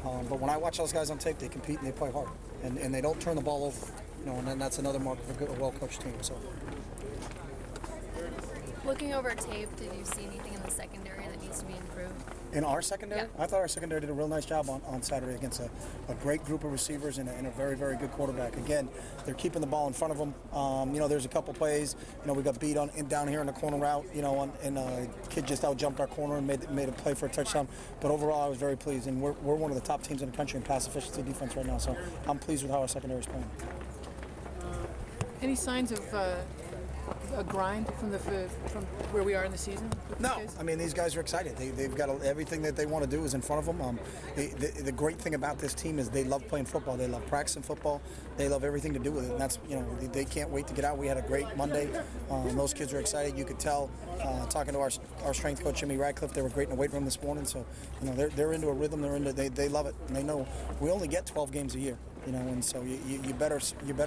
But when I watch those guys on tape, they compete and they play hard, and they don't turn the ball over. And then that's another mark of a well-coached team. So, looking over tape, did you see anything in the secondary that needs to be improved? in our secondary, Yeah. I thought our secondary did a real nice job on Saturday against a great group of receivers and a very, very good quarterback. Again, they're keeping the ball in front of them. There's a couple plays. We got beat down here in the corner route. And a kid just out-jumped our corner and made a play for a touchdown. But overall, I was very pleased. And we're one of the top teams in the country in pass efficiency defense right now. So I'm pleased with how our secondary is playing. Any signs of a grind from where we are in the season? No, I mean, these guys are excited. They've got everything that they want to do is in front of them. The great thing about this team is they love playing football. They love practicing football. They love everything to do with it. And that's, they can't wait to get out. We had a great Monday. Those kids are excited. You could tell, talking to our strength coach, Jimmy Radcliffe, they were great in the weight room this morning. So, they're into a rhythm. They love it. And they know we only get 12 games a year. And so you better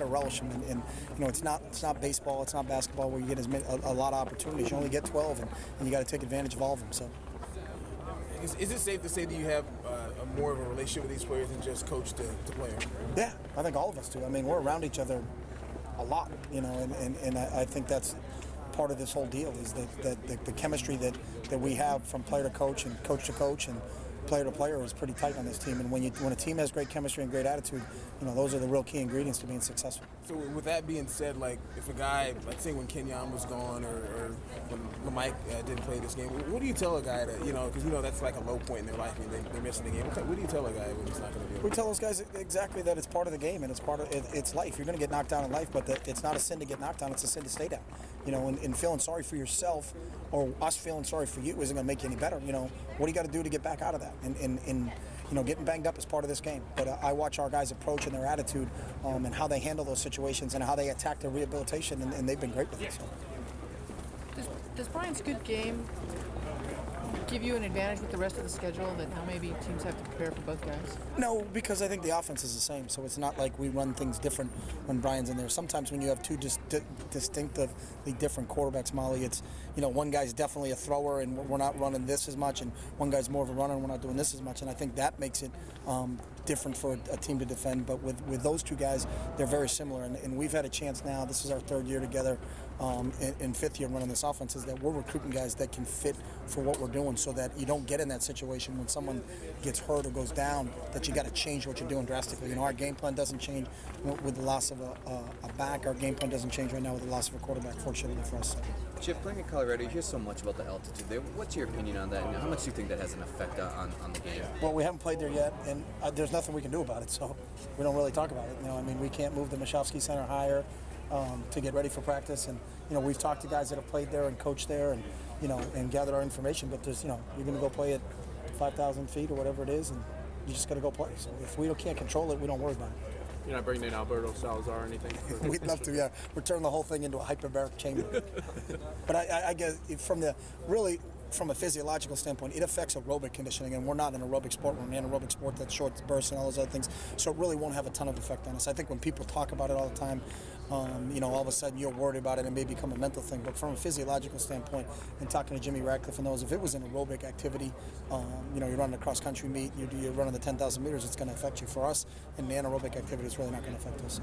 relish them. And it's not baseball, it's not basketball where you get a lot of opportunities. You only get 12, and you got to take advantage of all of them. So, is it safe to say that you have more of a relationship with these players than just coach to player? Yeah, I think all of us do. I mean, we're around each other a lot, and I think that's part of this whole deal is that the chemistry that we have from player to coach and coach to coach and player to player is pretty tight on this team. And when a team has great chemistry and great attitude, those are the real key ingredients to being successul. So with that being said, like if a guy, let's say when Kenyon was gone or when Mike didn't play this game, what do you tell a guy that, because that's like a low point in their life and they're missing the game. What do you tell a guy when he's not going to be able to? We tell those guys exactly that it's part of the game and it's part of it's life. You're going to get knocked down in life, but it's not a sin to get knocked down. It's a sin to stay down. And feeling sorry for yourself or us feeling sorry for you isn't going to make you any better. What do you got to do to get back out of that? And getting banged up is part of this game. But I watch our guys' approach and their attitude and how they handle those situations and how they attack their rehabilitation, and they've been great with it. So. Does Brian's good game give you an advantage with the rest of the schedule that now maybe teams have to prepare for both guys? No, because I think the offense is the same, so it's not like we run things different when Brian's in there. Sometimes when you have two distinctively different quarterbacks, Molly, it's, one guy's definitely a thrower and we're not running this as much, and one guy's more of a runner and we're not doing this as much, and I think that makes it different for a team to defend. But with those two guys, they're very similar, and we've had a chance now, this is our third year together, in fifth year running this offense, is that we're recruiting guys that can fit for what we're doing so that you don't get in that situation when someone gets hurt or goes down that you got to change what you're doing drastically. Our game plan doesn't change with the loss of a back. Our game plan doesn't change right now with the loss of a quarterback, fortunately for us. Chip, playing in Colorado, you hear so much about the altitude there. What's your opinion on that, and how much do you think that has an effect on the game? Well, we haven't played there yet, and there's nothing we can do about it, so we don't really talk about it. We can't move the Michalski Center higher to get ready for practice, and we've talked to guys that have played there and coached there, and and gathered our information. But there's you're going to go play at 5,000 feet or whatever it is, and you just got to go play. So if we can't control it, we don't worry about it. You're not bringing in Alberto Salazar or anything? We'd love to, yeah. We're turning the whole thing into a hyperbaric chamber. But I guess from a physiological standpoint, it affects aerobic conditioning, and we're not an aerobic sport. We're an anaerobic sport that's short bursts and all those other things. So it really won't have a ton of effect on us. I think when people talk about it all the time, all of a sudden you're worried about it and it may become a mental thing. But from a physiological standpoint, and talking to Jimmy Radcliffe and those, if it was an aerobic activity, you're running a cross-country meet, you're running the 10,000 meters, it's going to affect you. For us, in the anaerobic activity, it's really not going to affect us. So.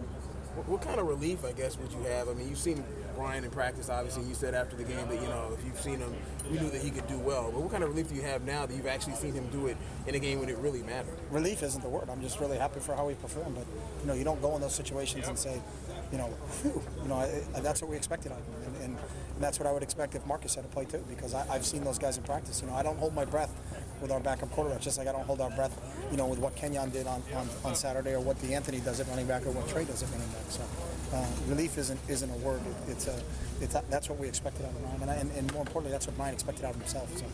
What kind of relief, I guess, would you have? I mean, you've seen Brian in practice, obviously. You said after the game that, if you've seen him, you knew that he could do well. But what kind of relief do you have now that you've actually seen him do it in a game when it really mattered? Relief isn't the word. I'm just really happy for how he performed. But, you don't go in those situations and say, phew, that's what we expected of him. And that's what I would expect if Marcus had to play too, because I've seen those guys in practice. I don't hold my breath with our backup quarterback, just like I don't hold our breath, with what Kenyon did on Saturday, or what DeAnthony does at running back, or what Trey does at running back. So relief isn't a word. That's what we expected out of Ryan, and more importantly, that's what Ryan expected out of himself. So.